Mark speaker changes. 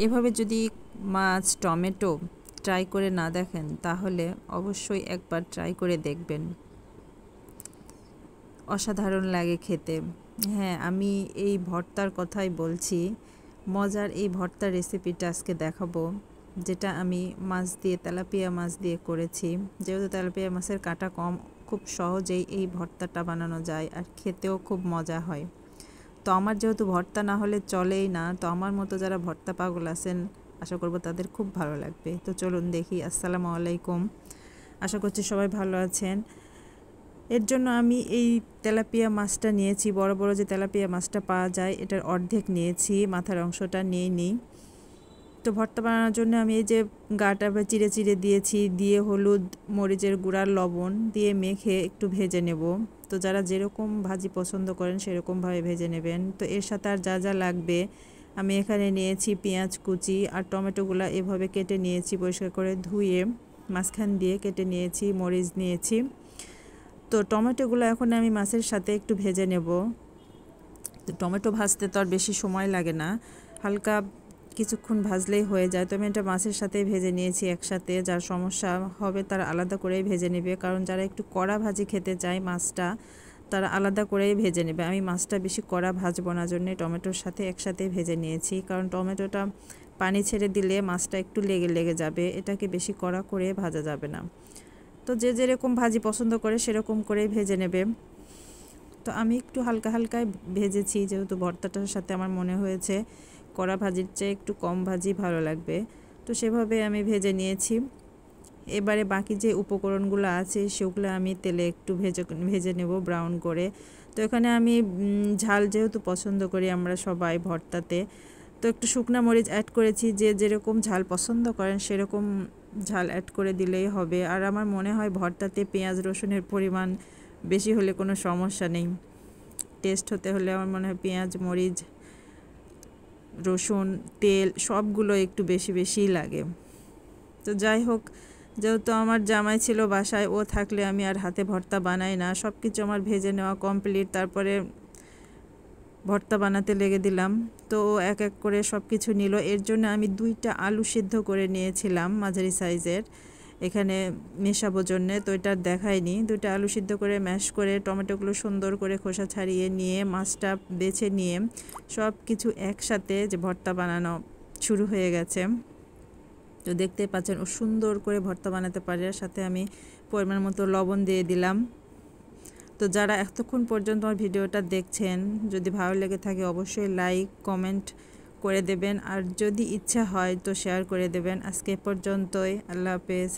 Speaker 1: এভাবে যদি মাছ tomato try করে না দেখেন তাহলে অবশ্যই একবার ট্রাই করে দেখবেন, অসাধারণ লাগে খেতে। হ্যাঁ, আমি এই ভর্তার কথাই বলছি। মজার এই ভর্তার রেসিপিটা আজকে দেখাবো, যেটা আমি মাছ দিয়ে তেলাপিয়া মাছ দিয়ে করেছি। যেহেতু তেলাপিয়া মাছের কাঁটা কম, খুব সহজেই এই ভর্তাটা বানানো যায় আর খেতেও খুব মজা হয়। তো আমার যেহেতু ভর্তা না হলে চলেই না, তো আমার মতো যারা ভর্তা পাগল আছেন আশা করব তাদের খুব ভালো লাগবে। তো চলুন দেখি। আসসালামু আলাইকুম, আশা করছি সবাই ভালো আছেন। এর জন্য আমি এই তেলাপিয়া মাছটা নিয়েছি, বড় বড় যে তেলাপিয়া মাছটা পাওয়া যায় এটার অর্ধেক নিয়েছি, মাথার অংশটা নিয়ে নিই। তো ভর্তা বানানোর জন্য আমি এই যে গাটা চিড়ে চিড়ে দিয়েছি, দিয়ে হলুদ মরিচের গুঁড়ার লবণ দিয়ে মেখে একটু ভেজে নেব। তো যারা যেরকম ভাজি পছন্দ করেন সেরকমভাবে ভেজে নেবেন। তো এর সাথে আর যা যা লাগবে আমি এখানে নিয়েছি পেঁয়াজ কুচি আর টমেটোগুলো এভাবে কেটে নিয়েছি, পরিষ্কার করে ধুয়ে মাঝখান দিয়ে কেটে নিয়েছি, মরিচ নিয়েছি। তো টমেটোগুলো এখন আমি মাছের সাথে একটু ভেজে নেব। তো টমেটো ভাজতে তো আর বেশি সময় লাগে না, হালকা কিছুক্ষণ ভাজলেই হয়ে যায়। তো আমি এটা মাছের সাথে ভেজে নিয়েছি একসাথে। যার সমস্যা হবে তারা আলাদা করেই ভেজে নেবে, কারণ যারা একটু কড়া ভাজি খেতে চায় মাছটা তারা আলাদা করেই ভেজে নেবে। আমি মাছটা বেশি কড়া ভাজবো না জন্য টমেটোর সাথে একসাথে ভেজে নিয়েছি, কারণ টমেটোটা পানি ছেড়ে দিলে মাছটা একটু লেগে লেগে যাবে, এটাকে বেশি কড়া করে ভাজা যাবে না। তো যে যেরকম ভাজি পছন্দ করে সেরকম করেই ভেজে নেবে। তো আমি একটু হালকা হালকায় ভেজেছি, যেহেতু ভর্তাটার সাথে আমার মনে হয়েছে কড়া ভাজির চেয়ে একটু কম ভাজি ভালো লাগবে, তো সেভাবে আমি ভেজে নিয়েছি। এবারে বাকি যে উপকরণগুলো আছে সেগুলো আমি তেলে একটু ভেজে নেব ব্রাউন করে। তো এখানে আমি ঝাল যেহেতু পছন্দ করি আমরা সবাই ভর্তাতে, তো একটু শুকনো মরিচ অ্যাড করেছি। যে যেরকম ঝাল পছন্দ করেন সেরকম ঝাল অ্যাড করে দিলেই হবে। আর আমার মনে হয় ভর্তাতে পেঁয়াজ রসুনের পরিমাণ বেশি হলে কোনো সমস্যা নেই। টেস্ট হতে হলে আমার মনে হয় পেঁয়াজ মরিচ রসুন তেল সবগুলো একটু বেশি বেশিই লাগে। তো যাই হোক, যেহেতু আমার জামাই ছিল বাসায়, ও থাকলে আমি আর হাতে ভর্তা বানাই না। সব কিছু আমার ভেজে নেওয়া কমপ্লিট, তারপরে ভর্তা বানাতে লেগে দিলাম। তো ও এক এক করে সব কিছু নিল। এর জন্য আমি 2টা আলু সিদ্ধ করে নিয়েছিলাম মাঝারি সাইজের, এখানে মেশাবো জন্যে। তো এটা দেখাইনি। 2টা আলু সিদ্ধ করে ম্যাশ করে টমেটোগুলো সুন্দর করে খোসা ছাড়িয়ে নিয়ে মাছটা বেছে নিয়ে সব কিছু একসাথে যে ভর্তা বানানো শুরু হয়ে গেছে। তো দেখতে পাচ্ছেন ও সুন্দর করে ভর্তা বানাতে পারে। আর সাথে আমি পরিমাণ মতো লবণ দিয়ে দিলাম। তো যারা এতক্ষণ পর্যন্ত আমার ভিডিওটা দেখছেন, যদি ভালো লেগে থাকে অবশ্যই লাইক কমেন্ট করে দেবেন, আর যদি ইচ্ছা হয় তো শেয়ার করে দেবেন। আজকে পর্যন্তই, আল্লাহ হাফেজ।